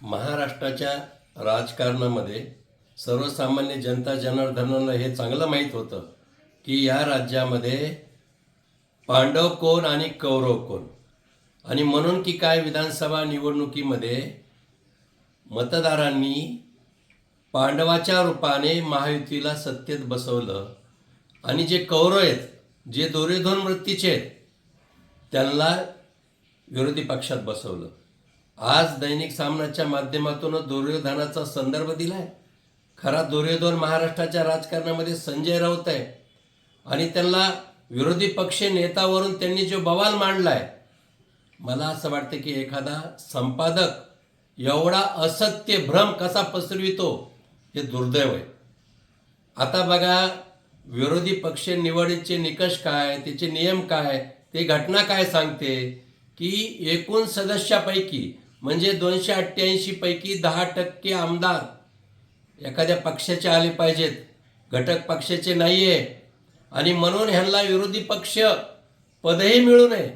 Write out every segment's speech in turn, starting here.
महाराष्ट्राच्या राजकारणामध्ये सर्वसामान्य जनता जनार्दनाला हे चांगलं माहीत होतं की या राज्यामध्ये पांडव कोण आणि कौरव कोण. आणि म्हणून की काय विधानसभा निवडणुकीमध्ये मतदारांनी पांडवाच्या रूपाने महायुतीला सत्तेत बसवलं आणि जे कौरव आहेत, जे दुर्योधन वृत्तीचे आहेत, त्यांना विरोधी पक्षात बसवलं. आज दैनिक सामनाच्या माध्यमातून दुर्योधनाचा संदर्भ दिलाय. खरा दुर्योधन महाराष्ट्राच्या राजकारणामध्ये संजय राऊत आहे आणि त्यांना विरोधी पक्ष नेतावरून त्यांनी जो बवाल मांडलाय, मला असं वाटतं की एखादा संपादक एवढा असत्य भ्रम कसा पसरवितो हे दुर्दैव आहे. आता बघा, विरोधी पक्ष निवडीचे निकष काय, त्याचे नियम काय, ते घटना काय सांगते की एकूण सदस्यापैकी म्हणजे 288 पैकी 10% आमदार एखाद्या पक्षाचे आले पाहिजेत, घटक पक्षाचे नाही आहे. आणि म्हणून ह्यांना विरोधी पक्ष पदही मिळू नये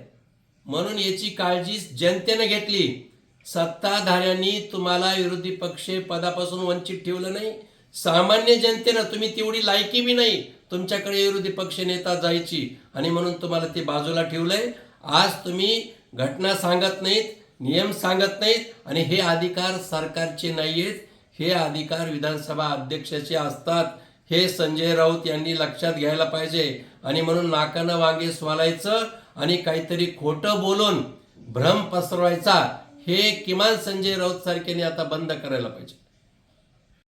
म्हणून याची काळजी जनतेने घेतली. सत्ताधाऱ्यांनी तुम्हाला विरोधी पक्ष पदापासून वंचित ठेवलं नाही. सामान्य जनतेनं, तुम्ही तेवढी लायकी बी नाही तुमच्याकडे विरोधी पक्ष नेता जायची, आणि म्हणून तुम्हाला ते बाजूला ठेवलंय. आज तुम्ही घटना सांगत नाहीत, नियम सांगत नाहीत, आणि हे अधिकार सरकारचे नाही आहेत, हे अधिकार विधानसभा अध्यक्षाचे असतात. हे संजय राऊत यांनी लक्षात घ्यायला पाहिजे. आणि म्हणून नाकानं वांगे सोलायचं आणि काहीतरी खोटं बोलून भ्रम पसरवायचा हे किमान संजय राऊत सारख्याने आता बंद करायला पाहिजे.